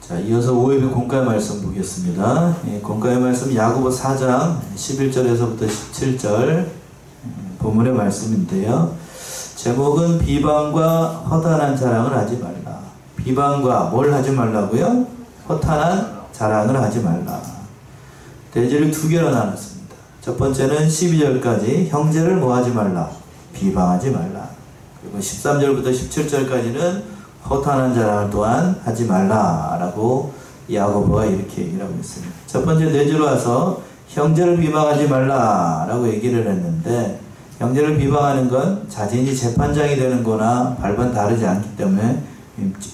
자, 이어서 5회의 공과의 말씀 보겠습니다. 공과의 말씀 야고보 4장 11절에서부터 17절 본문의 말씀인데요. 제목은 비방과 허탄한 자랑을 하지 말라. 비방과 뭘 하지 말라고요? 허탄한 자랑을 하지 말라. 대지를 두 개로 나눴습니다. 첫 번째는 12절까지 형제를 뭐 하지 말라? 비방하지 말라. 그리고 13절부터 17절까지는 허탄한 자랑을 또한 하지 말라 라고 야고보가 이렇게 얘기를 하고 있습니다. 첫 번째 내주로 와서 형제를 비방하지 말라 라고 얘기를 했는데, 형제를 비방하는 건 자신이 재판장이 되는 거나 발반 다르지 않기 때문에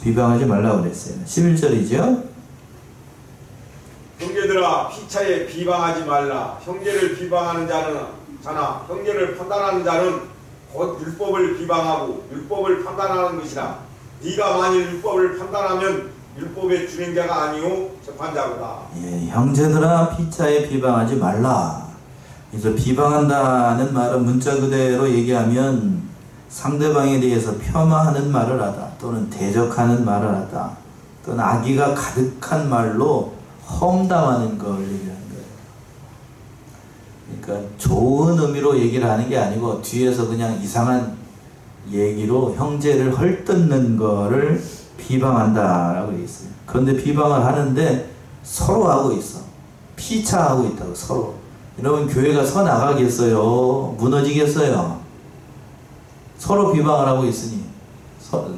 비방하지 말라고 그랬어요. 11절이죠. 형제들아, 피차에 비방하지 말라. 형제를 비방하는 자나 형제를 판단하는 자는 곧 율법을 비방하고 율법을 판단하는 것이라. 네가 만일 율법을 판단하면 율법의 준행자가 아니오 재판자보다. 예, 형제들아 피차에 비방하지 말라. 그래서 비방한다는 말은 문자 그대로 얘기하면 상대방에 대해서 폄하하는 말을 하다, 또는 대적하는 말을 하다, 또는 악의가 가득한 말로 험담하는 걸 얘기하는 거예요. 그러니까 좋은 의미로 얘기를 하는 게 아니고 뒤에서 그냥 이상한 얘기로 형제를 헐뜯는 거를 비방한다라고 있어요. 그런데 비방을 하는데 서로 하고 있어. 피차하고 있다고, 서로. 여러분, 교회가 서 나가겠어요? 무너지겠어요? 서로 비방을 하고 있으니,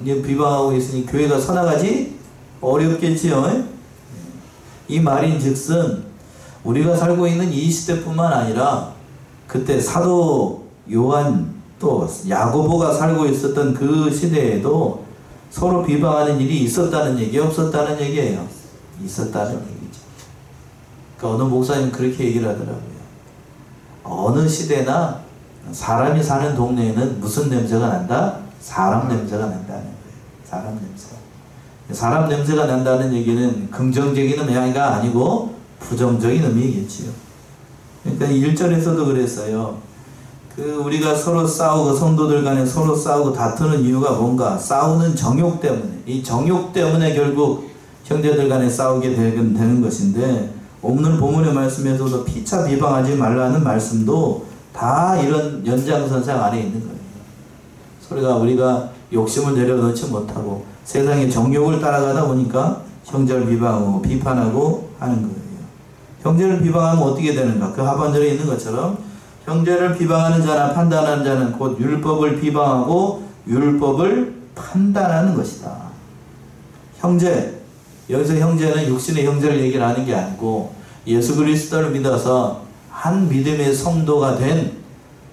비방하고 있으니 교회가 서 나가지 어렵겠지요. 이 말인 즉슨 우리가 살고 있는 이 시대뿐만 아니라 그때 사도 요한 또 야고보가 살고 있었던 그 시대에도 서로 비방하는 일이 있었다는 얘기, 없었다는 얘기예요. 있었다는 얘기죠. 그러니까 어느 목사님 그렇게 얘기를 하더라고요. 어느 시대나 사람이 사는 동네에는 무슨 냄새가 난다? 사람 냄새가 난다는 거예요. 사람 냄새. 사람 냄새가 난다는 얘기는 긍정적인 의미가 아니고 부정적인 의미겠지요. 그러니까 1절에서도 그랬어요. 우리가 서로 싸우고, 성도들 간에 서로 싸우고 다투는 이유가 뭔가? 싸우는 정욕 때문에. 이 정욕 때문에 결국 형제들 간에 싸우게 되는 것인데, 오늘 본문의 말씀에서도 피차 비방하지 말라는 말씀도 다 이런 연장선상 안에 있는 거예요. 우리가 욕심을 내려놓지 못하고 세상의 정욕을 따라가다 보니까 형제를 비방하고 비판하고 하는 거예요. 형제를 비방하면 어떻게 되는가? 그 하반절에 있는 것처럼 형제를 비방하는 자나 판단하는 자는 곧 율법을 비방하고 율법을 판단하는 것이다. 형제, 여기서 형제는 육신의 형제를 얘기를 하는 게 아니고 예수 그리스도를 믿어서 한 믿음의 성도가 된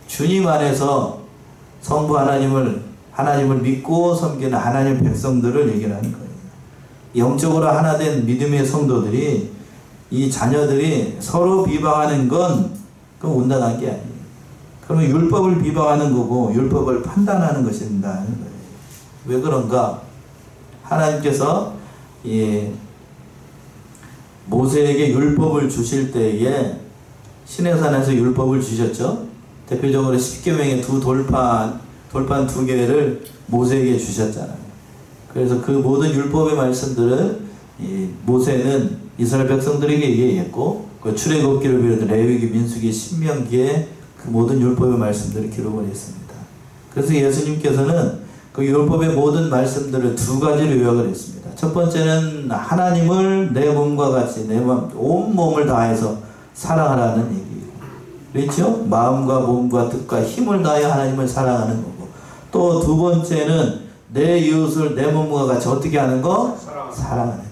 주님 안에서 성부 하나님을 믿고 섬기는 하나님의 백성들을 얘기를 하는 거예요. 영적으로 하나 된 믿음의 성도들이, 이 자녀들이 서로 비방하는 건 그건 온당한 게 아니에요. 그러면 율법을 비방하는 거고 율법을 판단하는 것입니다. 왜 그런가? 하나님께서 모세에게 율법을 주실 때에 시내산에서 율법을 주셨죠. 대표적으로 10계명의 돌판 두 개를 모세에게 주셨잖아요. 그래서 그 모든 율법의 말씀들을 모세는 이스라엘 백성들에게 얘기했고, 그 출애굽기를 비롯해 레위기, 민수기, 신명기에 그 모든 율법의 말씀들을 기록을 했습니다. 그래서 예수님께서는 그 율법의 모든 말씀들을 두 가지로 요약을 했습니다. 첫 번째는 하나님을 내 몸과 같이 온 몸을 다해서 사랑하라는 얘기예요. 그렇죠? 마음과 몸과 뜻과 힘을 다해 하나님을 사랑하는 거고, 또 두 번째는 내 이웃을 내 몸과 같이 어떻게 하는 거? 사랑하는 거.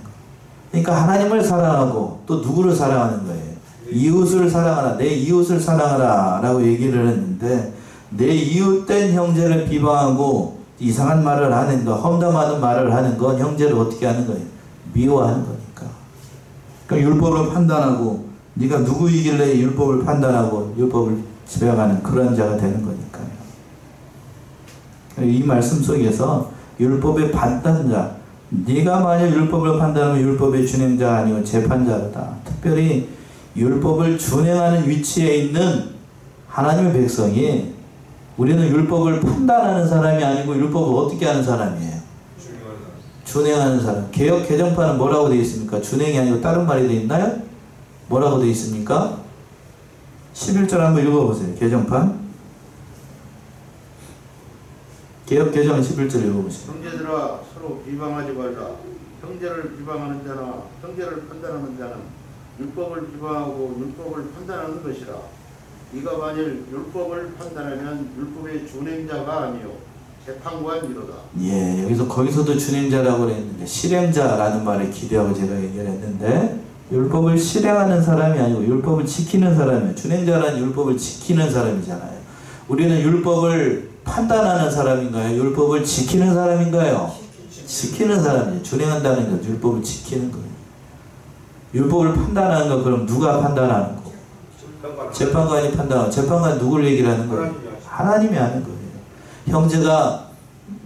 그러니까 하나님을 사랑하고 또 누구를 사랑하는 거예요? 이웃을 사랑하라. 내 이웃을 사랑하라 라고 얘기를 했는데, 내 이웃된 형제를 비방하고 이상한 말을 하는 거, 험담하는 말을 하는 건 형제를 어떻게 하는 거예요? 미워하는 거니까. 그러니까 율법을 판단하고, 네가 누구이길래 율법을 판단하고 율법을 지배하는 그런 자가 되는 거니까요. 이 말씀 속에서 율법의 판단자, 네가 만약 율법을 판단하면 율법의 준행자가 아니고 재판자다. 특별히 율법을 준행하는 위치에 있는 하나님의 백성이, 우리는 율법을 판단하는 사람이 아니고 율법을 어떻게 하는 사람이에요? 준행하는 사람. 개혁 개정판은 뭐라고 되어 있습니까? 준행이 아니고 다른 말이 되어 있나요? 뭐라고 되어 있습니까? 11절 한번 읽어보세요. 개정판. 개혁 개정 11절 읽어보세요. 형제들아 서로 비방하지 말라. 형제를 비방하는 자나 형제를 판단하는 자는 율법을 비방하고 율법을 판단하는 것이라. 네가 만일 율법을 판단하면 율법의 준행자가 아니요 재판관이로다. 예, 여기서 거기서도 준행자라고 그랬는데 실행자라는 말에 기대하고 제가 얘기를 했는데 율법을 실행하는 사람이 아니고 율법을 지키는 사람이에요. 준행자란 율법을 지키는 사람이잖아요. 우리는 율법을 판단하는 사람인가요? 율법을 지키는 사람인가요? 지키는 사람이에요. 준행한다는 건 율법을 지키는 거예요. 율법을 판단하는 건 그럼 누가 판단하는 거? 재판관이 판단하고. 재판관 누굴 얘기를 하는 거예요? 하나님이 하는 거예요. 형제가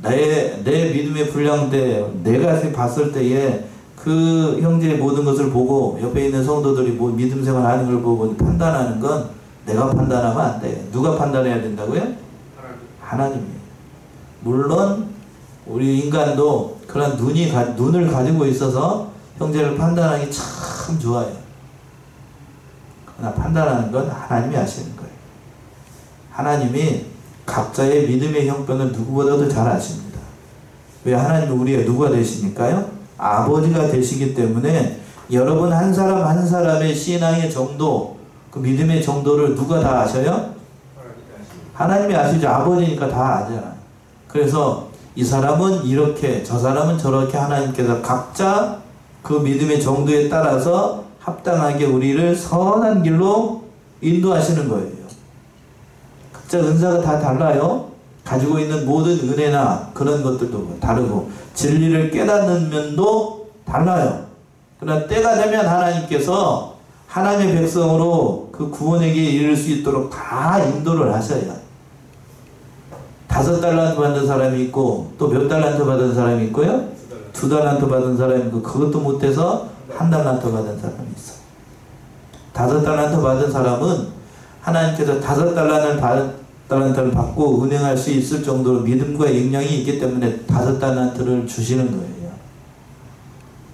내 믿음의 분량대 내가 봤을 때에 그 형제의 모든 것을 보고 옆에 있는 성도들이 뭐 믿음 생활하는 걸 보고 판단하는 건 내가 판단하면 안 돼. 누가 판단해야 된다고요? 하나님이에요. 물론 우리 인간도 그런 눈을 가지고 있어서 형제를 판단하기 참 좋아요. 그러나 판단하는 건 하나님이 하시는 거예요. 하나님이 각자의 믿음의 형편을 누구보다도 잘 아십니다. 왜? 하나님은 우리의 누가 되시니까요? 아버지가 되시기 때문에 여러분 한 사람 한 사람의 신앙의 정도, 그 믿음의 정도를 누가 다 아셔요? 하나님이 아시죠. 아버지니까 다 아잖아요. 그래서 이 사람은 이렇게, 저 사람은 저렇게 하나님께서 각자 그 믿음의 정도에 따라서 합당하게 우리를 선한 길로 인도하시는 거예요. 각자 은사가 다 달라요. 가지고 있는 모든 은혜나 그런 것들도 다르고 진리를 깨닫는 면도 달라요. 그러나 때가 되면 하나님께서 하나님의 백성으로 그 구원에게 이를 수 있도록 다 인도를 하셔요. 5달란트 받은 사람이 있고 또 몇 달란트 받은 사람이 있고요. 2달란트 받은 사람이 있고 그것도 못해서 1달란트 받은 사람이 있어요. 5달란트 받은 사람은 하나님께서 5달란트를 받고 운행할 수 있을 정도로 믿음과 역량이 있기 때문에 5달란트를 주시는 거예요.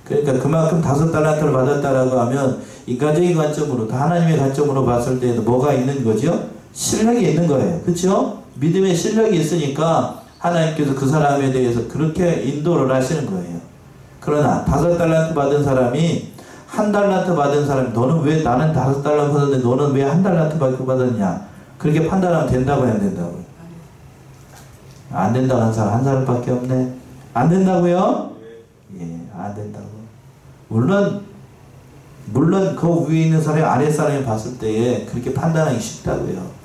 그러니까 그만큼 5달란트를 받았다라고 하면 인간적인 관점으로, 하나님의 관점으로 봤을 때에도 뭐가 있는 거죠? 실력이 있는 거예요. 그렇죠? 믿음의 실력이 있으니까 하나님께서 그 사람에 대해서 그렇게 인도를 하시는 거예요. 그러나 5달란트 받은 사람이 1달란트 받은 사람이 너는 왜 나는 5달란트 받았는데 너는 왜 1달란트 받았냐? 그렇게 판단하면 된다고 해야 된다고요? 안 된다고 하는 사람 한 사람밖에 없네. 안 된다고요? 예, 안 된다고. 물론 그 위에 있는 사람이 아래 사람이 봤을 때에 그렇게 판단하기 쉽다고요.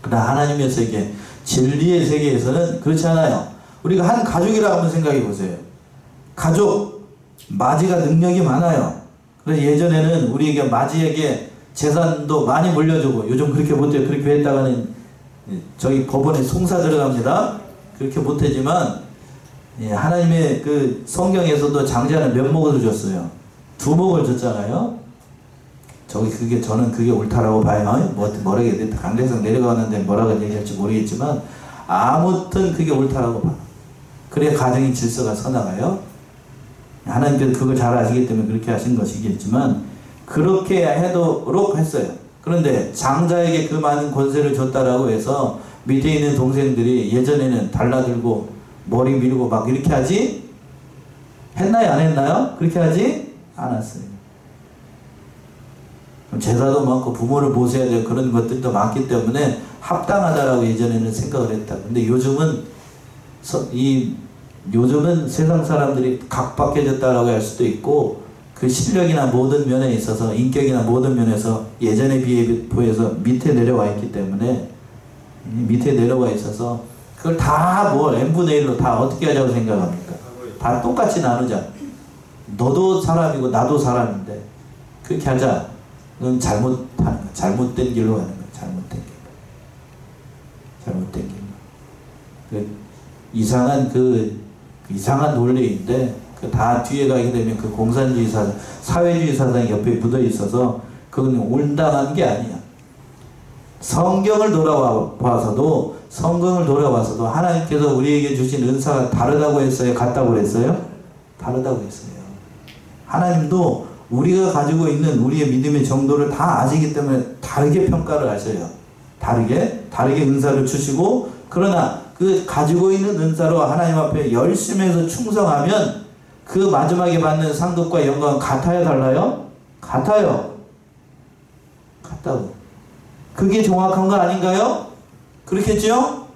그러나 하나님의 세계, 진리의 세계에서는 그렇지 않아요. 우리가 한 가족이라고 한번 생각해 보세요. 가족, 마지가 능력이 많아요. 그래서 예전에는 우리에게 마지에게 재산도 많이 물려주고, 요즘 그렇게 못해요. 그렇게 했다가는 저희 법원에 송사 들어갑니다. 그렇게 못하지만 하나님의 그 성경에서도 장자는 몇 목을 줬어요? 2목을 줬잖아요. 저는 그게 옳다라고 봐요. 뭐라고 해야 돼? 강대상 내려가는데 뭐라고 얘기할지 모르겠지만 아무튼 그게 옳다라고 봐. 그래야 가정의 질서가 서나가요. 하나님께서 그걸 잘 아시기 때문에 그렇게 하신 것이겠지만 그렇게 하도록 했어요. 그런데 장자에게 그 많은 권세를 줬다라고 해서 밑에 있는 동생들이 예전에는 달라들고 머리 밀고 막 이렇게 하지? 했나요? 안 했나요? 그렇게 하지? 않았어요. 제사도 많고 부모를 모셔야 될 그런 것들도 많기 때문에 합당하다라고 예전에는 생각을 했다. 근데 요즘은 세상 사람들이 각박해졌다라고 할 수도 있고 그 실력이나 모든 면에 있어서 인격이나 모든 면에서 예전에 비해서 밑에 내려와 있기 때문에 밑에 내려와 있어서 그걸 다 n분의 1로 다 어떻게 하자고 생각합니까? 다 똑같이 나누자. 너도 사람이고 나도 사람인데 그렇게 하자. 넌 잘못하는 거야. 잘못된 길로 가는 거야. 잘못된 길로. 이상한 논리인데 다 뒤에 가게 되면 그 공산주의 사상, 사회주의 사상이 옆에 묻어 있어서 그건 온당한 게 아니야. 성경을 돌아와서도 하나님께서 우리에게 주신 은사가 다르다고 했어요? 같다고 그랬어요? 다르다고 했어요. 하나님도 우리가 가지고 있는 우리의 믿음의 정도를 다 아시기 때문에 다르게 평가를 하셔요. 다르게 은사를 주시고, 그러나 그 가지고 있는 은사로 하나님 앞에 열심히 해서 충성하면 그 마지막에 받는 상급과 영광은 같아요, 달라요? 같아요. 같다고. 그게 정확한 거 아닌가요? 그렇겠죠?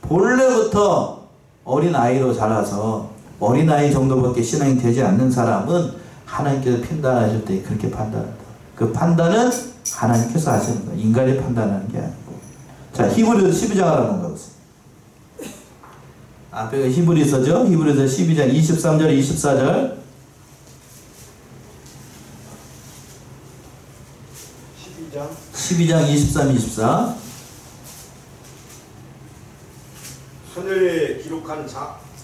본래부터 어린아이로 자라서 어린아이 정도밖에 신앙이 되지 않는 사람은 하나님께서 판단하실 때 그렇게 판단한다. 그 판단은 하나님께서 하시는 거예요. 인간이 판단하는 게 아니고. 자, 히브리서 12장을 한번 가보세요. 앞에가 히브리서죠. 히브리서 12장 23절 24절. 12장 23, 24. 하늘에 기록한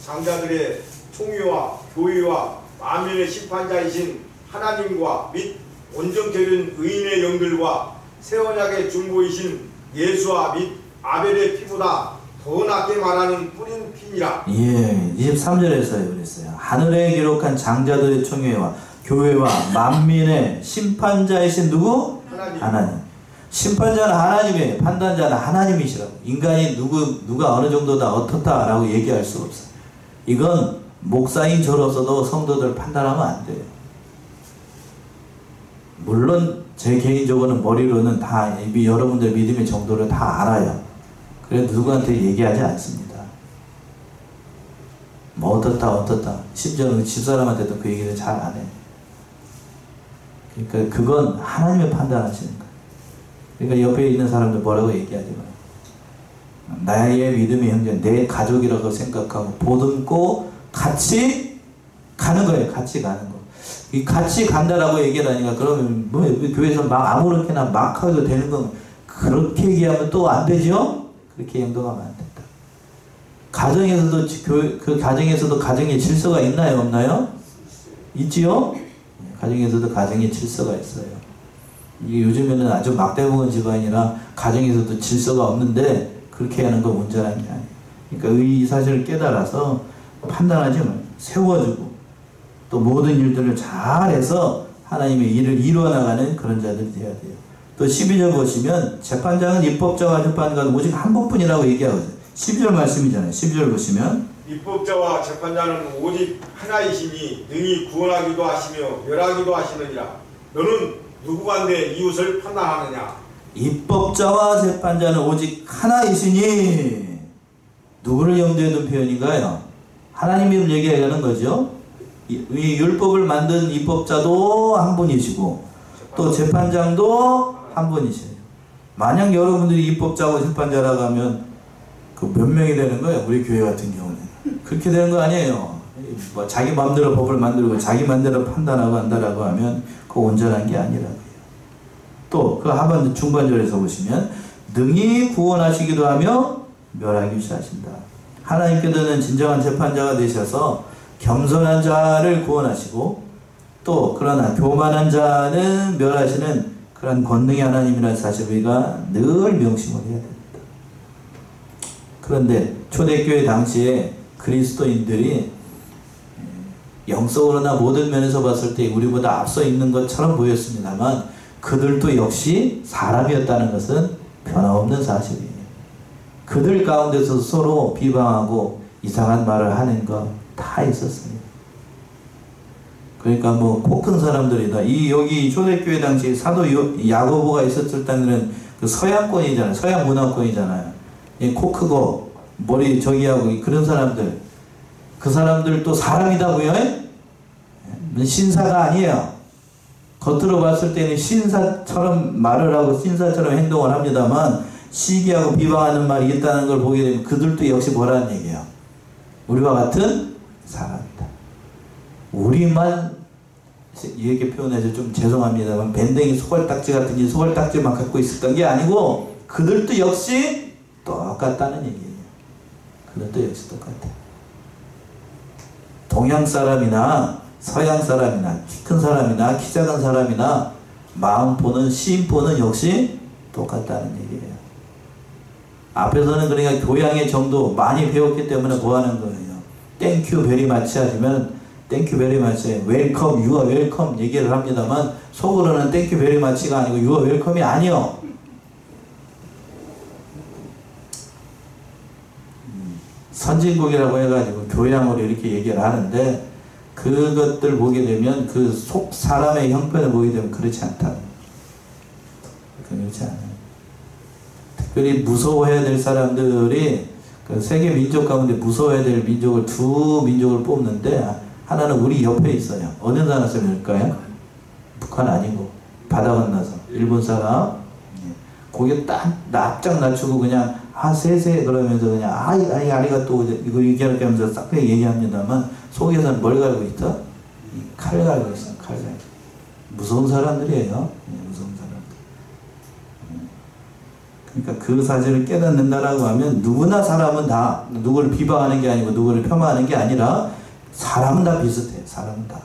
장자들의 총위와 교회와 만민의 심판자이신 하나님과 및 온전케 된 의인의 영들과 새 언약의 중보이신 예수와 및 아벨의 피보다 더 낫게 말하는 뿌린 피니라. 예, 23절에서 그랬어요. 하늘에 기록한 장자들의 총회와 교회와 만민의 심판자이신 누구? 하나님. 심판자는 하나님이에요. 판단자는 하나님이시라고. 인간이 누가 어느 정도다 어떻다라고 얘기할 수가 없어요. 이건 목사인 저로서도 성도들 판단하면 안 돼요. 물론 제 개인적으로는 머리로는 다 여러분들 믿음의 정도를 다 알아요. 그래도 누구한테 얘기하지 않습니다. 뭐 어떻다 심지어는 집사람한테도 그 얘기를 잘 안 해요. 그러니까 그건 하나님이 판단하시는 거예요. 그러니까 옆에 있는 사람들 뭐라고 얘기하지 마요. 나의 믿음의 형제, 내 가족이라고 생각하고 보듬고 같이 가는 거예요. 같이 가는 거. 이 같이 간다라고 얘기를 하니까 그러면 뭐 교회에서 막 아무렇게나 막 하도 되는 건 그렇게 얘기하면 또 안 되죠? 그렇게 행동하면 안 된다. 가정에서도 그 가정에서도 가정의 질서가 있나요, 없나요? 있지요? 가정에서도 가정의 질서가 있어요. 이게 요즘에는 아주 막대먹은 집안이라 가정에서도 질서가 없는데 그렇게 하는 건 온전한 게 아니에요. 그러니까 이 사실을 깨달아서 판단하지 말고 세워주고 또 모든 일들을 잘해서 하나님의 일을 이루어나가는 그런 자들이 되어야 돼요. 또 12절 보시면 재판장은 입법자와 재판관은 오직 한 분뿐이라고 얘기하거든요. 12절 말씀이잖아요. 12절 보시면 입법자와 재판자는 오직 하나이시니 능히 구원하기도 하시며 멸하기도 하시느니라. 너는 누구간데 이웃을 판단하느냐. 입법자와 재판자는 오직 하나이시니 누구를 염두에 둔 표현인가요? 하나님을 얘기하는 거죠. 이 율법을 만든 입법자도 한 분이시고 또 재판장도 한 분이세요. 만약 여러분들이 입법자고 재판자라고 하면 그 몇 명이 되는 거예요? 우리 교회 같은 경우는 그렇게 되는 거 아니에요. 뭐 자기 마음대로 법을 만들고 자기 마음대로 판단하고 한다라고 하면 그거 온전한 게 아니라고요. 또 그 하반 중반절에서 보시면 능히 구원하시기도 하며 멸하기도 하신다. 하나님께서는 진정한 재판자가 되셔서 겸손한 자를 구원하시고 또 그러나 교만한 자는 멸하시는 그런 권능의 하나님이라는 사실을 우리가 늘 명심을 해야 됩니다. 그런데 초대교회 당시에 그리스도인들이 영적으로나 모든 면에서 봤을 때 우리보다 앞서 있는 것처럼 보였습니다만 그들도 역시 사람이었다는 것은 변함없는 사실이에요. 그들 가운데서 서로 비방하고 이상한 말을 하는 거 다 있었습니다. 그러니까 뭐 코 큰 사람들이다. 여기 초대교회 당시 사도 야고보가 있었을 때는 그 서양권이잖아요. 서양 문화권이잖아요. 코 크고 머리 저기하고 그런 사람들, 그 사람들도 사람이다고요? 신사가 아니에요. 겉으로 봤을 때는 신사처럼 말을 하고 신사처럼 행동을 합니다만 시기하고 비방하는 말이 있다는 걸 보게 되면 그들도 역시 뭐라는 얘기예요? 우리와 같은 사람이다. 우리만 이렇게 표현해서 좀 죄송합니다만 밴댕이 소갈딱지 같은 소갈딱지만 갖고 있었던 게 아니고 그들도 역시 똑같다는 얘기예요. 그들도 역시 똑같아요. 동양 사람이나 서양 사람이나 키 큰 사람이나 키 작은 사람이나 마음포는 시인포는 역시 똑같다는 얘기예요. 앞에서는 그러니까 교양의 정도 많이 배웠기 때문에 뭐 하는 거예요? 땡큐 베리 마치 하시면 땡큐 베리 마치, 웰컴, 유어 웰컴 얘기를 합니다만 속으로는 땡큐 베리 마치가 아니고 유어 웰컴이 아니요. 선진국이라고 해가지고 교양으로 이렇게 얘기를 하는데 그것들 보게 되면 그 속 사람의 형편을 보게 되면 그렇지 않다. 그렇지 않아요. 특별히 무서워해야 될 사람들이 그 세계 민족 가운데 무서워해야 될 민족을 두 민족을 뽑는데 하나는 우리 옆에 있어요. 어느 나라 사람일까요? 북한 아니고 바다 건너서 일본 사람. 거기에 딱 납작 낮추고 그냥 세세 그러면서 그냥 아이 아리가또 이거 얘기할 게 하면서 싹 얘기합니다만 속에서는 뭘 갈고 있다? 칼 갈고 있어. 칼 갈고. 무서운 사람들이에요. 무서운 사람들. 그러니까 그 사실을 깨닫는다라고 하면 누구나 사람은 다 누구를 비방하는 게 아니고 누구를 폄하하는 게 아니라 사람은 다 비슷해. 사람은 다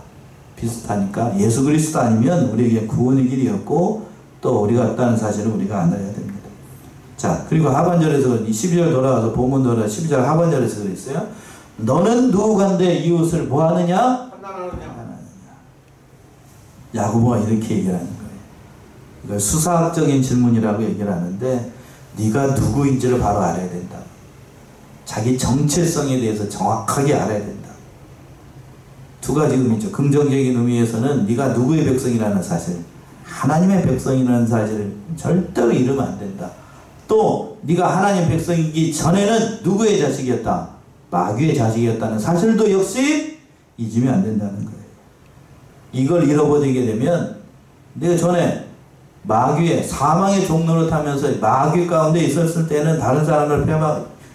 비슷하니까 예수 그리스도 아니면 우리에게 구원의 길이 없고 또 우리가 없다는 사실을 우리가 알아야 됩니다. 자, 그리고 하반절에서 12절 돌아와서 본문 돌아와 12절 하반절에서 그랬어요. 너는 누구간데 이웃을 뭐하느냐? 판단하느냐. 야고보가 이렇게 얘기를 하는 거예요. 이걸 수사학적인 질문이라고 얘기를 하는데 네가 누구인지를 바로 알아야 된다. 자기 정체성에 대해서 정확하게 알아야 된다. 두 가지 의미죠. 긍정적인 의미에서는 네가 누구의 백성이라는 사실, 하나님의 백성이라는 사실을 절대로 잃으면 안 된다. 또 네가 하나님 백성이기 전에는 누구의 자식이었다? 마귀의 자식이었다는 사실도 역시 잊으면 안 된다는 거예요. 이걸 잃어버리게 되면 내가 전에 마귀의 사망의 종로를 타면서 마귀 가운데 있었을 때는 다른 사람을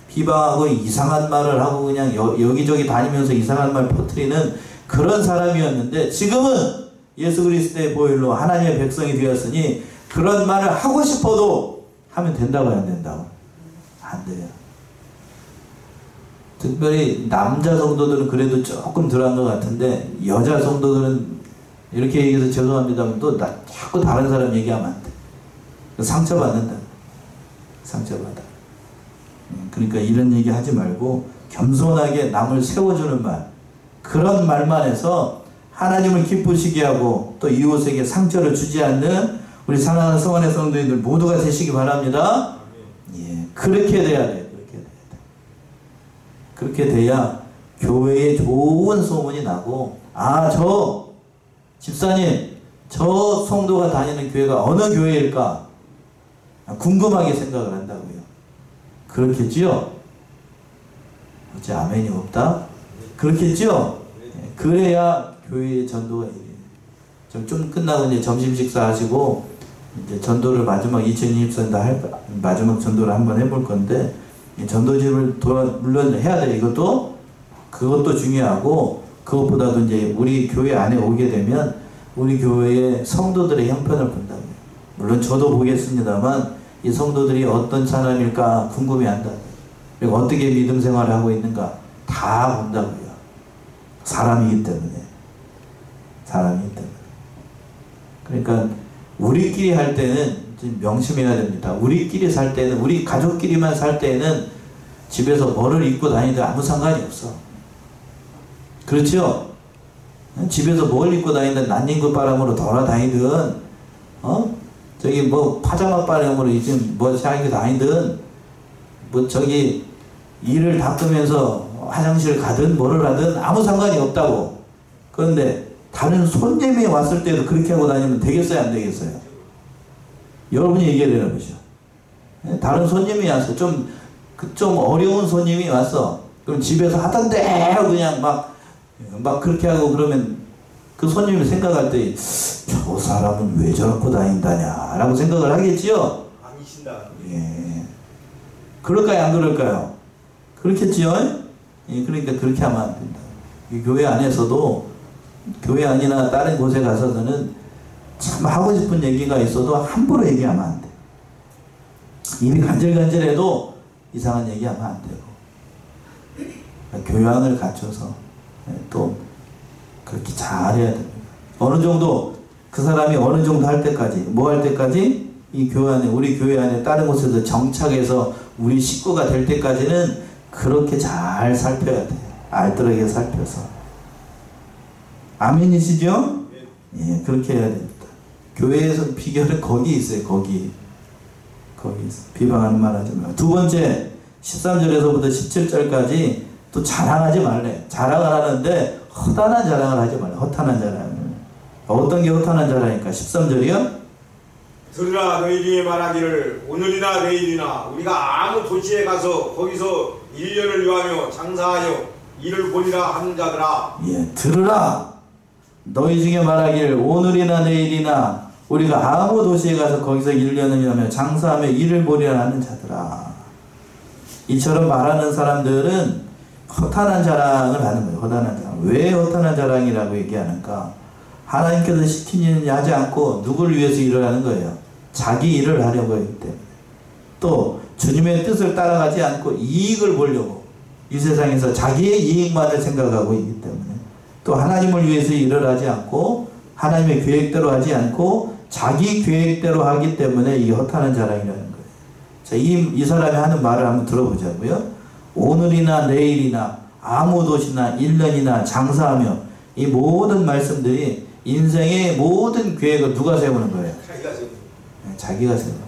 비방하고 이상한 말을 하고 그냥 여기저기 다니면서 이상한 말 퍼뜨리는 그런 사람이었는데 지금은 예수 그리스도의 보혈로 하나님의 백성이 되었으니 그런 말을 하고 싶어도 하면 된다고 안 된다고? 안 돼요. 특별히 남자 성도들은 그래도 조금 덜한 것 같은데 여자 성도들은 이렇게 얘기해서 죄송합니다만 또 자꾸 다른 사람 얘기하면 안 돼. 상처받는다. 상처받아. 그러니까 이런 얘기 하지 말고 겸손하게 남을 세워주는 말, 그런 말만 해서 하나님을 기쁘시게 하고 또 이웃에게 상처를 주지 않는 우리 사랑하는 성원의 성도님들 모두가 되시기 바랍니다. 예, 그렇게 돼야 돼요. 그렇게 돼야 돼. 그렇게 돼야 교회에 좋은 소문이 나고 저 집사님 저 성도가 다니는 교회가 어느 교회일까 궁금하게 생각을 한다고요. 그렇겠지요? 어째 아멘이 없다? 그렇겠지요? 예, 그래야 교회의 전도가 이래요. 좀 끝나고 이제 점심 식사 하시고 이제 전도를 마지막 2024년도 마지막 전도를 한번 해볼 건데 전도집을 물론 해야 돼요. 그것도 중요하고 그것보다도 이제 우리 교회 안에 오게 되면 우리 교회의 성도들의 형편을 본다고요. 물론 저도 보겠습니다만 이 성도들이 어떤 사람일까 궁금해한다. 그리고 어떻게 믿음 생활을 하고 있는가 다 본다고요. 사람이기 때문에. 그러니까 우리끼리 할 때는 좀 명심해야 됩니다. 우리끼리 살 때는 우리 가족끼리만 살 때는 집에서 뭐를 입고 다니든 아무 상관이 없어. 그렇죠? 집에서 뭘 입고 다니든 난닝구 바람으로 돌아다니든 저기 뭐 파자마 바람으로 이제 뭐 샤이게 다니든 뭐 저기 이를 닦으면서 화장실 가든 뭐를 하든 아무 상관이 없다고. 그런데 다른 손님이 왔을 때도 그렇게 하고 다니면 되겠어요? 안 되겠어요? 여러분이 얘기를 해보시죠. 다른 손님이 왔어. 좀 어려운 손님이 왔어. 그럼 집에서 하던데 그냥 막 그렇게 하고 그러면 그 손님이 생각할 때 저 사람은 왜 저렇게 다닌다냐 라고 생각을 하겠지요? 아니신다. 예. 그럴까요? 안 그럴까요? 그렇겠지요? 예, 그러니까 그렇게 하면 안 된다. 이 교회 안에서도 교회 아니나 다른 곳에 가서는 참 하고 싶은 얘기가 있어도 함부로 얘기하면 안 돼. 입이 간질간질해도 이상한 얘기하면 안 되고 교양을 갖춰서 또 그렇게 잘해야 됩니다. 어느 정도 그 사람이 어느 정도 할 때까지 뭐 할 때까지 이 교회 안에 우리 교회 안에 다른 곳에서 정착해서 우리 식구가 될 때까지는 그렇게 잘 살펴야 돼요. 알뜰하게 살펴서 아멘이시죠? 예, 그렇게 해야 됩니다. 교회에서 비결은 거기 있어요. 거기 있어요. 비방하는 말 하지 말고. 두 번째 13절에서부터 17절까지 또 자랑하지 말래. 자랑을 하는데 허탄한 자랑을 하지 말래. 허탄한 자랑을. 어떤 게 허탄한 자랑입니까? 13절이요? 들으라 너희 중에 말하기를 오늘이나 내일이나 우리가 아무 도시에 가서 거기서 1년을 요하며 장사하여 일을 보리라 하는 자들아. 예, 들으라. 너희 중에 말하기를 오늘이나 내일이나 우리가 아무 도시에 가서 거기서 1년을 요하며 장사하며 일을 보리라 하는 자들아. 이처럼 말하는 사람들은 허탄한 자랑을 하는 거예요. 허탄한 자랑. 왜 허탄한 자랑이라고 얘기하는가? 하나님께서 시킨 일을 하지 않고 누구를 위해서 일을 하는 거예요? 자기 일을 하려고 하기 때문에. 또 주님의 뜻을 따라가지 않고 이익을 보려고 이 세상에서 자기의 이익만을 생각하고 있기 때문에. 또 하나님을 위해서 일을 하지 않고 하나님의 계획대로 하지 않고 자기 계획대로 하기 때문에 이 허탄한 자랑이라는 거예요. 자, 이 사람이 하는 말을 한번 들어보자고요. 오늘이나 내일이나 아무 도시나 1년이나 장사하며 이 모든 말씀들이 인생의 모든 계획을 누가 세우는 거예요? 자기가 세우는 거예요.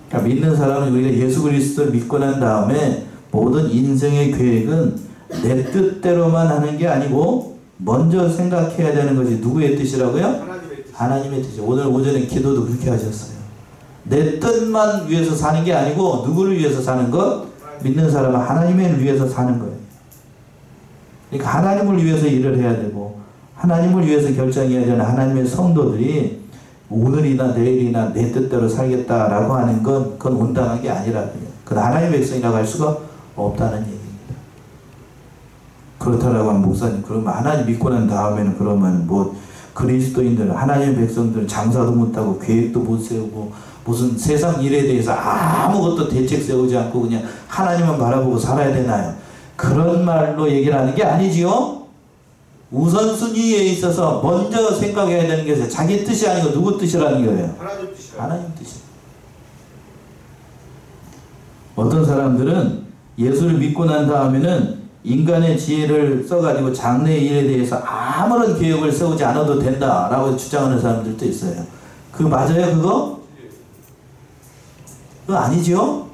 그러니까 믿는 사람은 우리가 예수 그리스도를 믿고 난 다음에 모든 인생의 계획은 내 뜻대로만 하는 게 아니고 먼저 생각해야 되는 것이 누구의 뜻이라고요? 하나님의 뜻이죠. 오늘 오전에 기도도 그렇게 하셨어요. 내 뜻만 위해서 사는 게 아니고 누구를 위해서 사는 것? 믿는 사람은 하나님을 위해서 사는 거예요. 그러니까 하나님을 위해서 일을 해야 되고 하나님을 위해서 결정해야 되는 하나님의 성도들이 오늘이나 내일이나 내 뜻대로 살겠다라고 하는 건 그건 온당한 게 아니라고요. 그건 하나님의 백성이라고 할 수가 없다는 얘기입니다. 그렇다라고 하면 목사님 그러면 하나님 믿고 난 다음에는 그러면 뭐 그리스도인들 하나님의 백성들 장사도 못하고 계획도 못 세우고 무슨 세상 일에 대해서 아무것도 대책 세우지 않고 그냥 하나님만 바라보고 살아야 되나요? 그런 말로 얘기를 하는 게 아니지요. 우선순위에 있어서 먼저 생각해야 되는 게 자기 뜻이 아니고 누구 뜻이라는 거예요? 하나님 뜻이요. 하나님 뜻이요. 어떤 사람들은 예수를 믿고 난 다음에는 인간의 지혜를 써가지고 장래의 일에 대해서 아무런 계획을 세우지 않아도 된다라고 주장하는 사람들도 있어요. 그거 맞아요 그거? 그거 아니죠?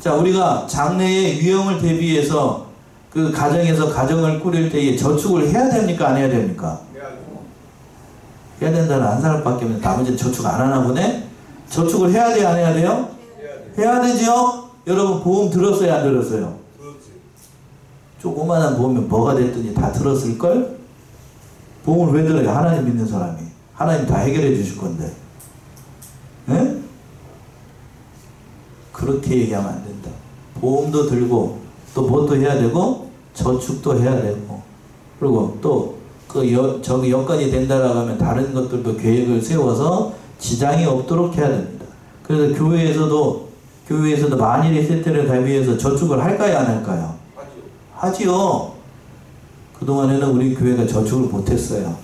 자, 우리가 장래의 유형을 대비해서 그 가정에서 가정을 꾸릴 때에 저축을 해야 됩니까? 안 해야 됩니까? 해야 된다는 한 사람밖에 없는데 나머지는 저축 안 하나 보네? 저축을 해야 돼요? 안 해야 돼요? 해야 되죠? 여러분 보험 들었어요? 안 들었어요? 조그마한 보험은 뭐가 됐더니 다 들었을걸? 보험을 왜 들어요? 하나님 믿는 사람이. 하나님 다 해결해 주실 건데. 에? 그렇게 얘기하면 안 된다. 보험도 들고 또 뭣도 해야 되고 저축도 해야 되고 그리고 또 저기 여건이 된다라고 하면 다른 것들도 계획을 세워서 지장이 없도록 해야 됩니다. 그래서 교회에서도 만일의 세태를 대비해서 저축을 할까요? 안 할까요? 하지요. 그동안에는 우리 교회가 저축을 못했어요.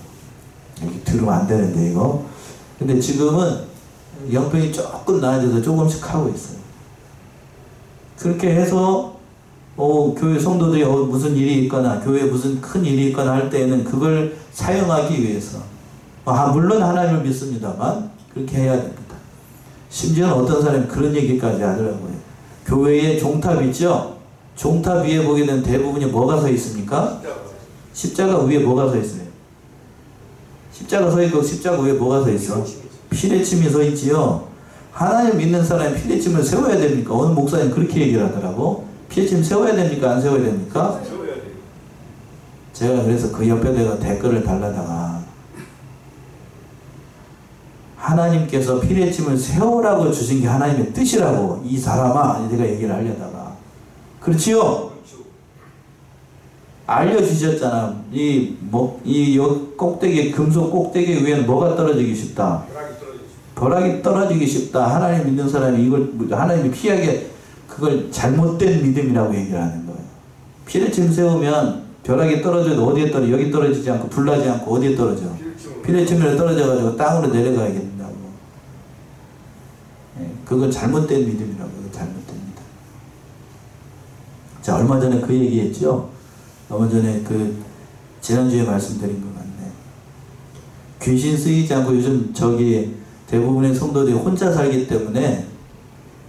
여기 들으면 안 되는데 이거. 근데 지금은 형편이 조금 나아져서 조금씩 하고 있어요. 그렇게 해서 교회 성도들이 무슨 일이 있거나 교회에 무슨 큰 일이 있거나 할 때에는 그걸 사용하기 위해서 물론 하나님을 믿습니다만 그렇게 해야 됩니다. 심지어는 어떤 사람이 그런 얘기까지 하더라고요. 교회에 종탑 있죠? 종탑 위에 보게 되면 대부분이 뭐가 서 있습니까? 십자가 위에 뭐가 서 있어요? 십자가 서 있고 십자가 위에 뭐가 서 있어? 피레침이 서 있지요. 하나님 믿는 사람이 피레침을 세워야 됩니까? 어느 목사님 그렇게 얘기를 하더라고. 피레침 세워야 됩니까? 안 세워야 됩니까? 세워야 돼요. 제가 그래서 그 옆에다가 댓글을 달라다가 하나님께서 피레침을 세우라고 주신 게 하나님의 뜻이라고 이 사람아 제가 얘기를 하려다가 그렇지요? 알려주셨잖아. 이 꼭대기 금속 꼭대기 위에는 뭐가 떨어지기 쉽다? 벼락이 떨어지기 쉽다. 하나님 믿는 사람이 이걸 하나님이 피하게 그걸 잘못된 믿음이라고 얘기를 하는 거예요. 피레침 세우면 벼락이 떨어져도 어디에 떨어져? 여기 떨어지지 않고 불나지 않고 어디에 떨어져? 피레침으로 떨어져가지고 땅으로 내려가야 된다고. 그건 잘못된 믿음이라고. 잘못된 믿음. 자, 얼마 전에 그 얘기했죠. 얼마 전에 지난주에 말씀드린 것 같네. 귀신 쓰이지 않고 요즘 대부분의 성도들이 혼자 살기 때문에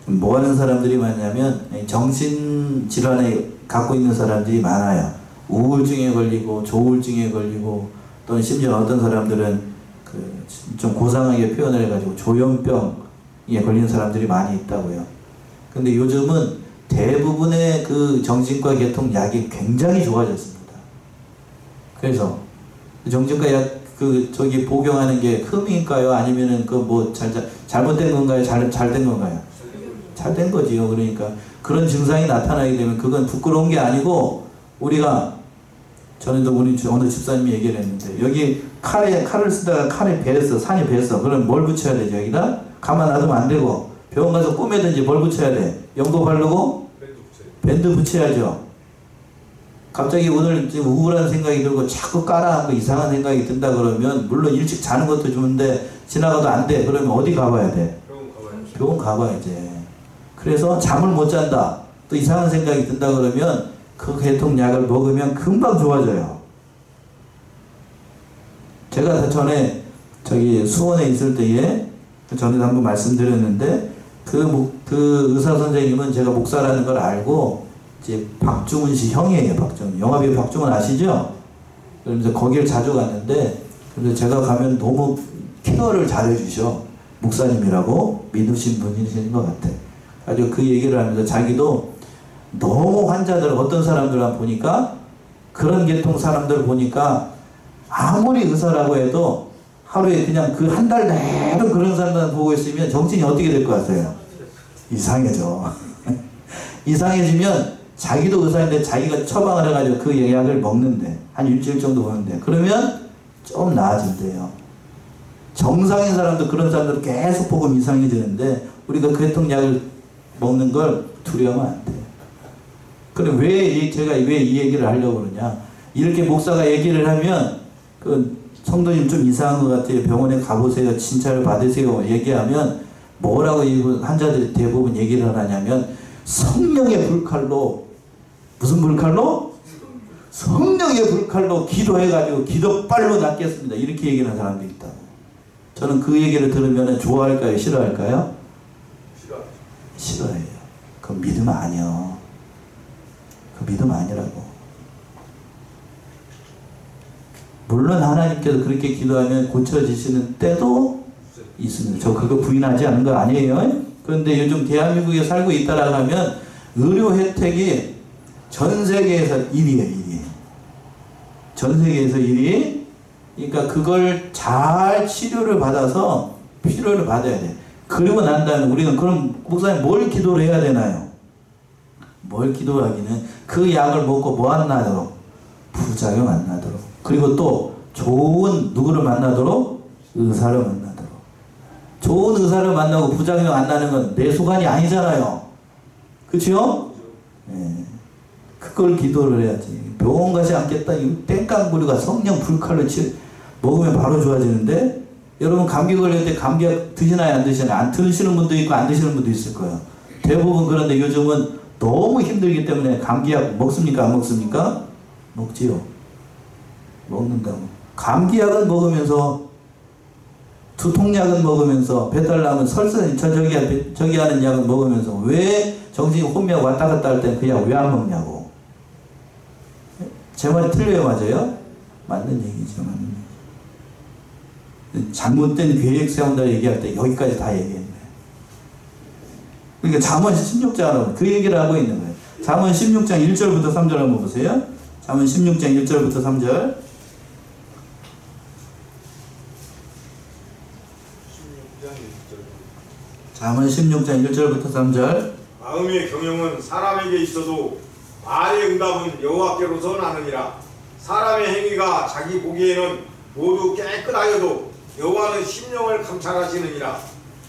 뭐 하는 사람들이 많냐면 정신질환에 갖고 있는 사람들이 많아요. 우울증에 걸리고 조울증에 걸리고 또는 심지어 어떤 사람들은 좀 고상하게 표현을 해가지고 조현병에 걸리는 사람들이 많이 있다고요. 근데 요즘은 대부분의 그 정신과 계통 약이 굉장히 좋아졌습니다. 그래서 정신과 약 복용하는 게 흠인가요? 아니면은 잘못된 건가요? 잘된 건가요? 잘된 거지요. 그러니까 그런 증상이 나타나게 되면 그건 부끄러운 게 아니고 우리가 전에도 우리 어느 집사님이 얘기를 했는데 여기 칼을 쓰다가 칼이 산이 베었어. 그럼 뭘 붙여야 되죠? 여기다? 가만 놔두면 안 되고 병원 가서 꼬매든지 뭘 붙여야 돼? 연고 바르고 밴드 붙여야죠. 갑자기 오늘 지금 우울한 생각이 들고 자꾸 까라하고 이상한 생각이 든다 그러면 물론 일찍 자는 것도 좋은데 지나가도 안 돼. 그러면 어디 가봐야 돼? 병원 가봐야지. 그래서 잠을 못 잔다. 또 이상한 생각이 든다 그러면 그 계통약을 먹으면 금방 좋아져요. 제가 전에 수원에 있을 때에 전에도 한번 말씀드렸는데 그 의사 선생님은 제가 목사라는 걸 알고 이제 박중훈 씨 형이에요. 박중훈. 영화배우 박중훈 아시죠? 그래서 거기를 자주 갔는데 그래서 제가 가면 너무 케어를 잘해주셔. 목사님이라고 믿으신 분이신 것 같아. 아주 그 얘기를 하면서 자기도 너무 어떤 사람들만 보니까 그런 계통 사람들 보니까 아무리 의사라고 해도 하루에 그냥 그 한 달 내로 그런 사람들 보고 있으면 정신이 어떻게 될 것 같아요? 이상해져. 이상해지면 자기도 의사인데 자기가 처방을 해가지고 그 약을 먹는데 한 일주일 정도 먹는데 그러면 좀 나아진대요. 정상인 사람도 그런 사람들 계속 보고 이상해지는데 우리가 그 계통약을 먹는 걸 두려워하면 안 돼요. 그럼 제가 왜 이 얘기를 하려고 그러냐. 이렇게 목사가 얘기를 하면 성도님 좀 이상한 것 같아요. 병원에 가보세요. 진찰을 받으세요. 얘기하면 뭐라고 환자들이 대부분 얘기를 하냐면 성령의 불칼로 무슨 불칼로? 성령의 불칼로 기도해가지고 기도빨로 낫겠습니다. 이렇게 얘기하는 사람도 있다고. 저는 그 얘기를 들으면 좋아할까요? 싫어할까요? 싫어해요. 그건 믿음 아니야. 그 믿음 아니라고. 물론 하나님께서 그렇게 기도하면 고쳐지시는 때도 있습니다. 저 그거 부인하지 않은 거 아니에요. 그런데 요즘 대한민국에 살고 있다라고 하면 의료 혜택이 전 세계에서 1위에요. 1위. 전 세계에서 1위. 그러니까 그걸 잘 치료를 받아서 필요를 받아야 돼. 그러고 난 다음에 우리는 그럼 목사님 뭘 기도를 해야 되나요? 뭘 기도하기는 그 약을 먹고 뭐 안 나도록? 부작용 안 나도록. 그리고 또 좋은 누구를 만나도록? 의사를 만나도록. 좋은 의사를 만나고 부작용 안 나는 건 내 소관이 아니잖아요. 그치요? 네. 그걸 기도를 해야지. 병원 가지 않겠다. 이 땡깡부리가 성령 불칼로 먹으면 바로 좋아지는데 여러분 감기 걸릴 때 감기약 드시나요? 안 드시나요? 안 드시는 분도 있고 안 드시는 분도 있을 거예요. 대부분. 그런데 요즘은 너무 힘들기 때문에 감기약 먹습니까? 안 먹습니까? 먹지요. 먹는다고. 감기약은 먹으면서 두통약은 먹으면서 배탈 나면 설사 저기 하는 약은 먹으면서 왜 정신이 혼미하고 왔다 갔다 할 때 그 약 왜 안 먹냐고. 제 말이 틀려요? 맞아요? 맞는 얘기죠. 맞는 얘기. 잘못된 계획 세운다 얘기할 때 여기까지 다 얘기했네. 그러니까 잠언 16장은 그 얘기를 하고 있는 거예요. 잠언 16장 1절부터 3절 한번 보세요. 잠언 16장 1절부터 3절. 잠언 16장 1절부터 3절. 마음의 경영은 사람에게 있어도 말의 응답은 여호와께로서 나느니라. 사람의 행위가 자기 보기에는 모두 깨끗하여도 여호와는 심령을 감찰하시느니라.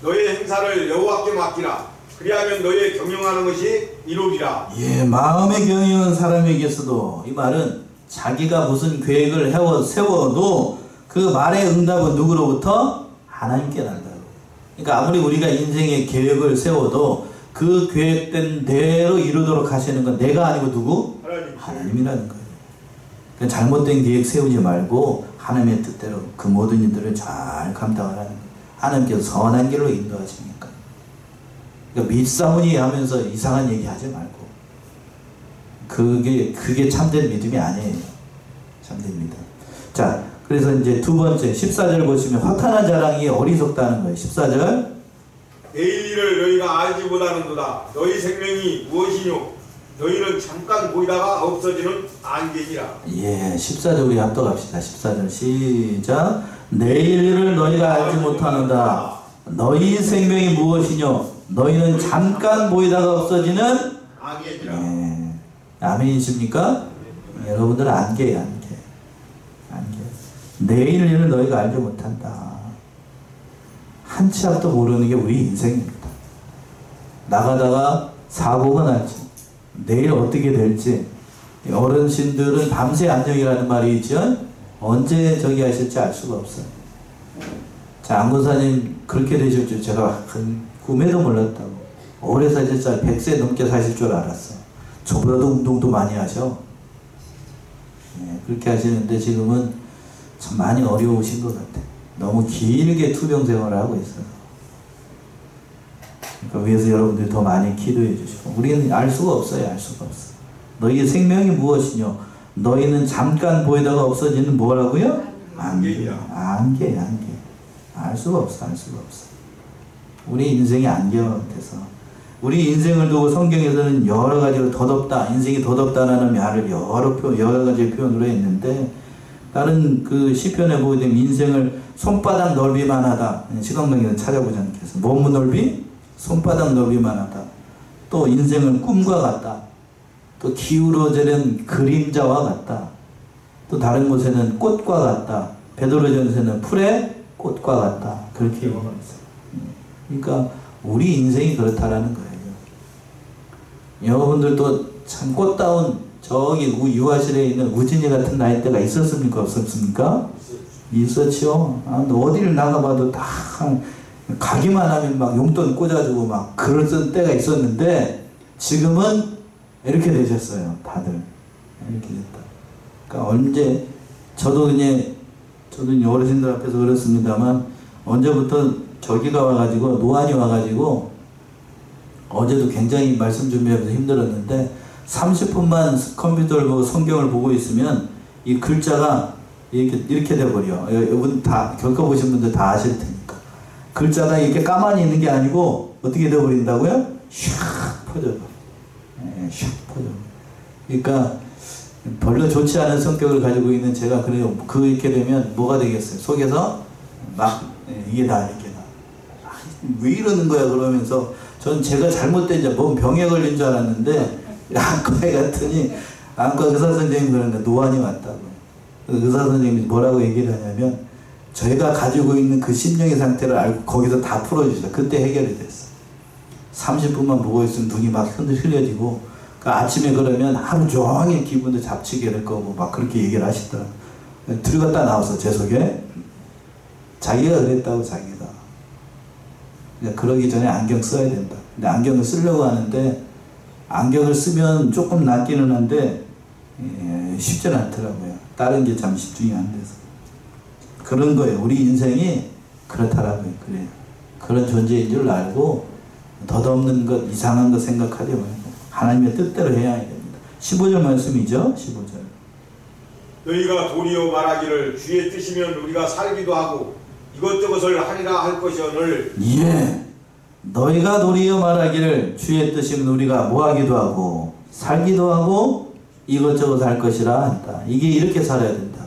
너의 행사를 여호와께 맡기라. 그리하면 너의 경영하는 것이 이루리라. 예, 마음의 경영은 사람에게 있어도 이 말은 자기가 무슨 계획을 세워도 그 말의 응답은 누구로부터? 하나님께 난다고. 그러니까 아무리 우리가 인생의 계획을 세워도 그 계획된 대로 이루도록 하시는 건 내가 아니고 누구? 하나님이라는 거예요. 그러니까 잘못된 계획 세우지 말고 하나님의 뜻대로 그 모든 일들을 잘 감당하라는 거예요. 하나님께서 선한 길로 인도하시니까. 그러니까 밑사무니 하면서 이상한 얘기 하지 말고. 그게 참된 믿음이 아니에요. 참된 믿음. 자, 그래서 이제 두 번째 14절 보시면 화탄한 자랑이 어리석다는 거예요. 14절. 내일 일을 너희가 알지 못하는도다. 너희 생명이 무엇이뇨? 너희는 잠깐 보이다가 없어지는 안개니라. 예, 14절 우리 합독합시다. 14절 시작. 내일 일을 너희가 알지 못하는다. 너희 생명이 무엇이뇨? 너희는 잠깐 보이다가 없어지는 안개니라. 예. 아멘이십니까? 여러분들은 안개예요, 안개. 내일 일을 너희가 알지 못한다. 한 치 앞도 모르는 게 우리 인생입니다. 나가다가 사고가 날지, 내일 어떻게 될지, 어르신들은 밤새 안녕이라는 말이 있죠. 언제 저기 하실지 알 수가 없어요. 자, 안군사님 그렇게 되실 줄 제가 꿈에도 몰랐다고. 오래 사실 줄 100세 넘게 사실 줄 알았어. 저보다도 운동도 많이 하셔. 네, 그렇게 하시는데 지금은 참 많이 어려우신 것 같아. 너무 길게 투병 생활을 하고 있어요. 그러니까 위에서 여러분들이 더 많이 기도해 주시고. 우리는 알 수가 없어요. 알 수가 없어. 너희의 생명이 무엇이뇨? 너희는 잠깐 보이다가 없어지는 뭐라고요? 안개. 알 수가 없어. 우리 인생이 안개 같아서. 우리 인생을 두고 성경에서는 여러 가지로 더덥다, 인생이 더덥다라는 말을 여러 가지 표현으로 했는데, 다른 그 시편에 보게 되면 인생을 손바닥 넓이만 하다. 시간강의는 찾아보지 않겠어. 몸 넓이? 손바닥 넓이만 하다. 또 인생은 꿈과 같다. 또 기울어지는 그림자와 같다. 또 다른 곳에는 꽃과 같다. 베드로전서는 풀의 꽃과 같다. 그렇게 얘기했어요. 그러니까 우리 인생이 그렇다라는 거예요. 여러분들도 참 꽃다운 저기 유아실에 있는 우진이 같은 나이대가 있었습니까? 없었습니까? 있었죠. 어디를 나가봐도 다 가기만 하면 막 용돈 꽂아주고 막 그런 때가 있었는데, 지금은 이렇게 되셨어요. 다들 이렇게 됐다. 그러니까 언제 저도 어르신들 앞에서 그렇습니다만, 언제부터 저기가 와가지고 노안이 와가지고 어제도 굉장히 말씀 준비하면서 힘들었는데, 30분만 컴퓨터를 보고 성경을 보고 있으면 이 글자가 이렇게 돼버려. 여러분 다 겪어보신 분들 다 아실 테니까. 글자가 이렇게 가만히 있는 게 아니고 어떻게 돼버린다고요? 샥 퍼져버려. 샥 퍼져. 그러니까 별로 좋지 않은 성격을 가지고 있는 제가 그래요. 이렇게 되면 뭐가 되겠어요? 속에서 막 이게 다. 왜 이러는 거야? 그러면서 전 제가 잘못된 뭔 병에 걸린 줄 알았는데, 안과에 갔더니 안과 의사 선생님이 그러는데 노안이 왔다고. 의사 선생님이 뭐라고 얘기를 하냐면, 저희가 가지고 있는 그 심령의 상태를 알고 거기서 다 풀어주셔. 그때 해결이 됐어. 30분만 보고 있으면 눈이 막 흘려지고, 아침에 그러면 하루 종일 기분도 잡치게 될 거고 막 그렇게 얘기를 하시더라고. 들어갔다 나와서 제 속에 자기가 그랬다고. 자기가. 그러니까 그러기 전에 안경 써야 된다. 근데 안경을 쓰려고 하는데, 안경을 쓰면 조금 낫기는 한데 쉽지 않더라고요. 다른 게 참 집중이 안 돼서. 그런 거예요. 우리 인생이 그렇다라고요. 그래요. 그런 존재인 줄 알고 덧없는 것, 이상한 것 생각하지 말고 하나님의 뜻대로 해야 됩니다. 15절 말씀이죠. 15절. 너희가 도리어 말하기를 주의 뜻이면 우리가 살기도 하고 이것저것을 하리라 할 것이오늘. 예. 너희가 도리어 말하기를 주의 뜻이면 우리가 뭐하기도 하고 살기도 하고 이것저것 할 것이라 한다. 이게 이렇게 살아야 된다.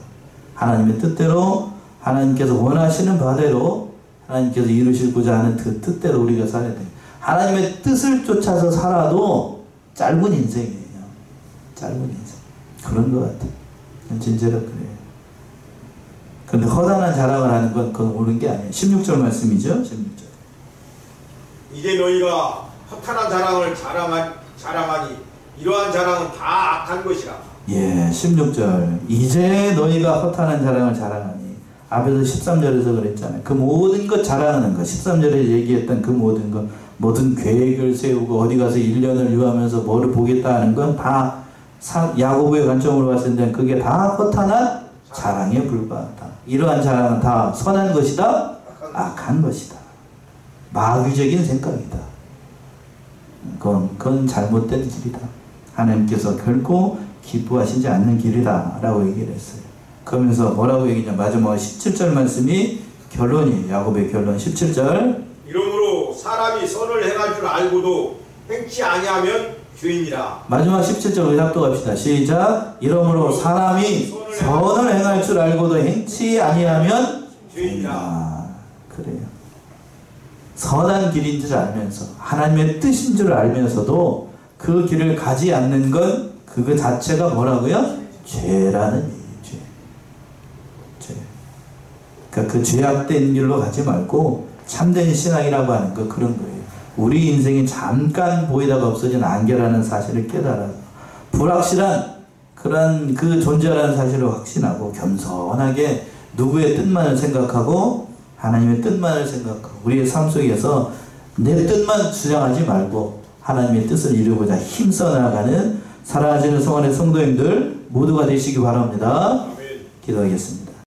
하나님의 뜻대로, 하나님께서 원하시는 바대로, 하나님께서 이루시고자 하는 그 뜻대로 우리가 살아야 돼. 하나님의 뜻을 쫓아서 살아도 짧은 인생이에요. 짧은 인생. 그런 것 같아요. 진짜로 그래요. 근데 허다한 자랑을 하는 건 그건 옳은 게 아니에요. 16절 말씀이죠. 16절. 이제 너희가 허탄한 자랑을 자랑하니 이러한 자랑은 다 악한 것이라. 예, 16절. 이제 너희가 허탄한 자랑을 자랑하니. 앞에서 13절에서 그랬잖아요. 그 모든 것 자랑하는 것. 13절에 얘기했던 그 모든 것. 모든 계획을 세우고 어디 가서 1년을 유하면서 뭐를 보겠다 하는 건 다 야고보의 관점으로 봤을 때 그게 다 허탄한 자랑에 불과하다. 이러한 자랑은 다 선한 것이다, 악한 것이다. 마귀적인 생각이다. 그건 잘못된 길이다. 하나님께서 결코 기뻐하시지 않는 길이다 라고 얘기를 했어요. 그러면서 뭐라고 얘기냐, 마지막 17절 말씀이 결론이에요. 야고보의 결론 17절. 이러므로 사람이 선을 행할 줄 알고도 행치 아니하면 죄인이라. 마지막 17절 우리 합독합시다. 시작. 이러므로 사람이 선을 행할 줄 알고도 행치 아니하면 죄인이라. 그래요. 선한 길인 줄 알면서 하나님의 뜻인 줄 알면서도 그 길을 가지 않는 건 그거 자체가 뭐라고요? 죄라는 얘기죠. 죄. 그러니까 그 죄악된 길로 가지 말고 참된 신앙이라고 하는 거 그런 거예요. 우리 인생이 잠깐 보이다가 없어진 안개라는 사실을 깨달아 불확실한 그런 그 존재라는 사실을 확신하고 겸손하게 누구의 뜻만을 생각하고 하나님의 뜻만을 생각하고 우리의 삶 속에서 내 뜻만 주장하지 말고 하나님의 뜻을 이루고자 힘써 나아가는 사랑하시는 성원의 성도님들 모두가 되시기 바랍니다. 기도하겠습니다.